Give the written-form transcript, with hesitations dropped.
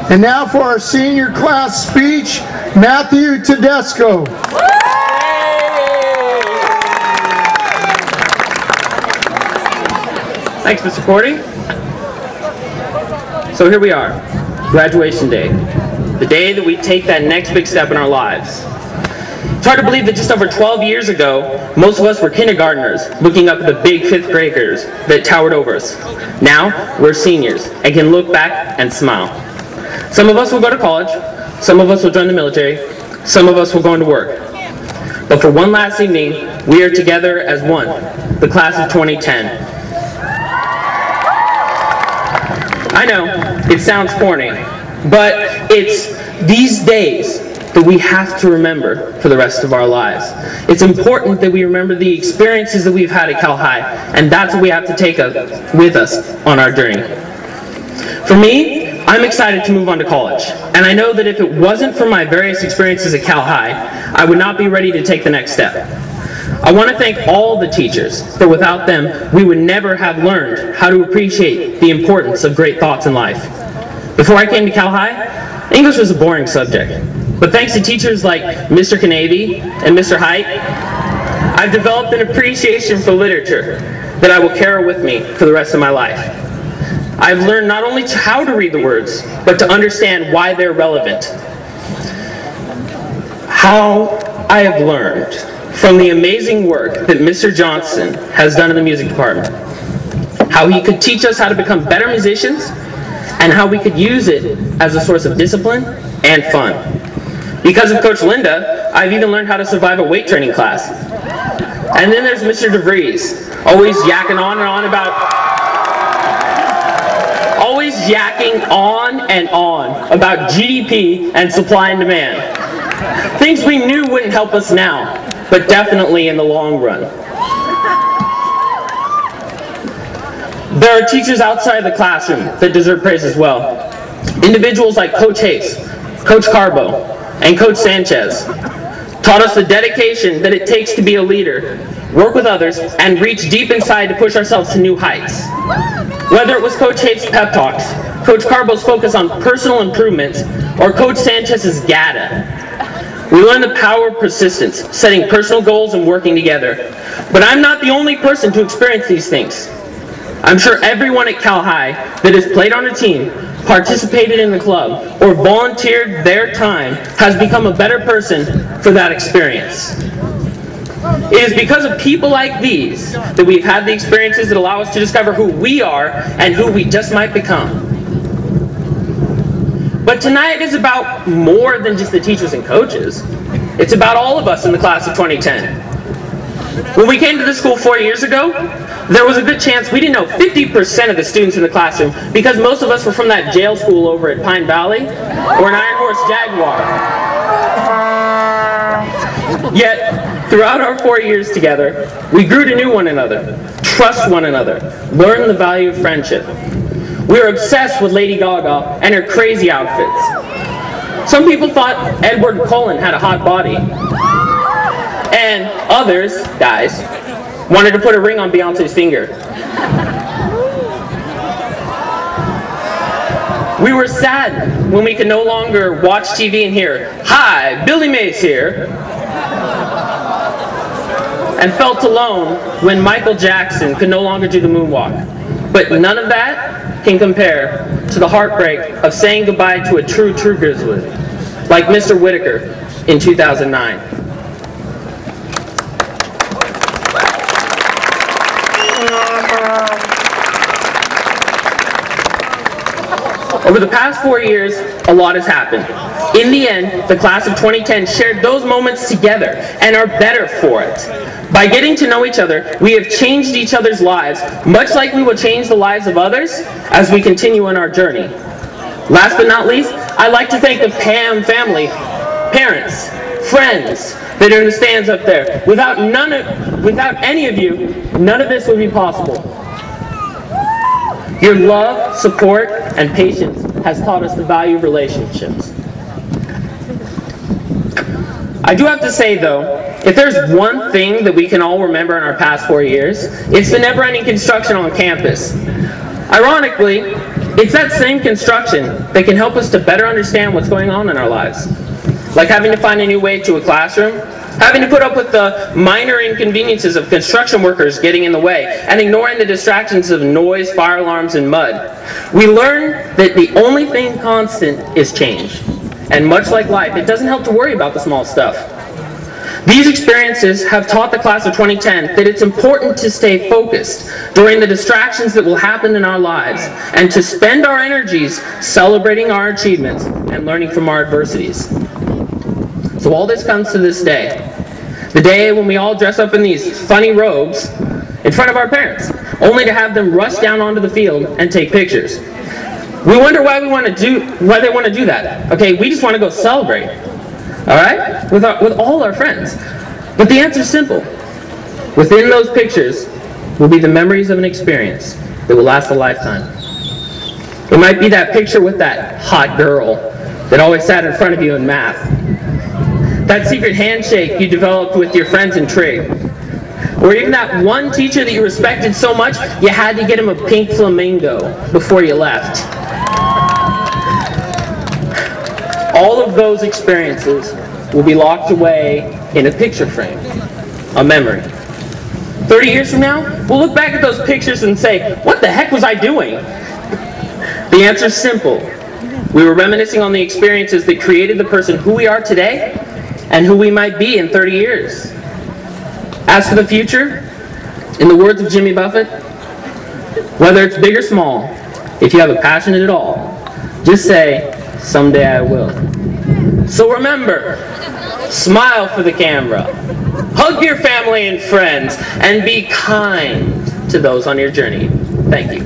And now for our senior class speech, Matthew Tedesco. Thanks, Mr. Cordy. So here we are, graduation day, the day that we take that next big step in our lives. It's hard to believe that just over 12 years ago, most of us were kindergartners looking up at the big fifth graders that towered over us. Now, we're seniors and can look back and smile. Some of us will go to college, some of us will join the military, some of us will go into work. But for one last evening, we are together as one, the class of 2010. I know, it sounds corny, but it's these days that we have to remember for the rest of our lives. It's important that we remember the experiences that we've had at Cal High, and that's what we have to take with us on our journey. For me, I'm excited to move on to college, and I know that if it wasn't for my various experiences at Cal High, I would not be ready to take the next step. I want to thank all the teachers, for without them, we would never have learned how to appreciate the importance of great thoughts in life. Before I came to Cal High, English was a boring subject, but thanks to teachers like Mr. Canavy and Mr. Height, I've developed an appreciation for literature that I will carry with me for the rest of my life. I've learned not only how to read the words, but to understand why they're relevant. How I have learned from the amazing work that Mr. Johnson has done in the music department. How he could teach us how to become better musicians, and how we could use it as a source of discipline and fun. Because of Coach Linda, I've even learned how to survive a weight training class. And then there's Mr. DeVries, always yakking on and on about GDP and supply and demand. Things we knew wouldn't help us now, but definitely in the long run. There are teachers outside the classroom that deserve praise as well. Individuals like Coach Hayes, Coach Carbo, and Coach Sanchez taught us the dedication that it takes to be a leader, work with others, and reach deep inside to push ourselves to new heights. Whether it was Coach Hayes' pep talks, Coach Carbo's focus on personal improvements, or Coach Sanchez's GATA, we learned the power of persistence, setting personal goals and working together. But I'm not the only person to experience these things. I'm sure everyone at Cal High that has played on a team, participated in the club, or volunteered their time has become a better person for that experience. It is because of people like these that we've had the experiences that allow us to discover who we are and who we just might become. But tonight is about more than just the teachers and coaches. It's about all of us in the class of 2010. When we came to this school 4 years ago, there was a good chance we didn't know 50% of the students in the classroom because most of us were from that jail school over at Pine Valley or an Iron Horse Jaguar. Yet, throughout our 4 years together, we grew to know one another, trust one another, learn the value of friendship. We were obsessed with Lady Gaga and her crazy outfits. Some people thought Edward Cullen had a hot body. And others, guys, wanted to put a ring on Beyonce's finger. We were sad when we could no longer watch TV and hear, "Hi, Billy Mays here," and felt alone when Michael Jackson could no longer do the moonwalk. But none of that can compare to the heartbreak of saying goodbye to a true Grizzly, like Mr. Whitaker in 2009. Over the past 4 years, a lot has happened. In the end, the class of 2010 shared those moments together and are better for it. By getting to know each other, we have changed each other's lives, much like we will change the lives of others as we continue on our journey. Last but not least, I'd like to thank the Pam family, parents, friends that are in the stands up there. Without any of you, none of this would be possible. Your love, support, and patience has taught us the value of relationships. I do have to say, though, if there's one thing that we can all remember in our past 4 years, it's the never-ending construction on campus. Ironically, It's that same construction that can help us to better understand what's going on in our lives. Like having to find a new way to a classroom, having to put up with the minor inconveniences of construction workers getting in the way, and ignoring the distractions of noise, fire alarms, and mud. We learn that the only thing constant is change. And much like life, it doesn't help to worry about the small stuff. These experiences have taught the class of 2010 that it's important to stay focused during the distractions that will happen in our lives, and to spend our energies celebrating our achievements and learning from our adversities. So all this comes to this day, the day when we all dress up in these funny robes in front of our parents, only to have them rush down onto the field and take pictures. We wonder why they want to do that. Okay, we just want to go celebrate, all right, with all our friends. But the answer is simple. Within those pictures will be the memories of an experience that will last a lifetime. It might be that picture with that hot girl that always sat in front of you in math. That secret handshake you developed with your friends in trig. Or even that one teacher that you respected so much you had to get him a pink flamingo before you left. All of those experiences will be locked away in a picture frame, a memory. 30 years from now, we'll look back at those pictures and say, what the heck was I doing? The answer is simple. We were reminiscing on the experiences that created the person who we are today and who we might be in 30 years. As for the future, in the words of Jimmy Buffett, whether it's big or small, if you have a passion at all, just say, someday I will. So remember, smile for the camera, hug your family and friends, and be kind to those on your journey. Thank you.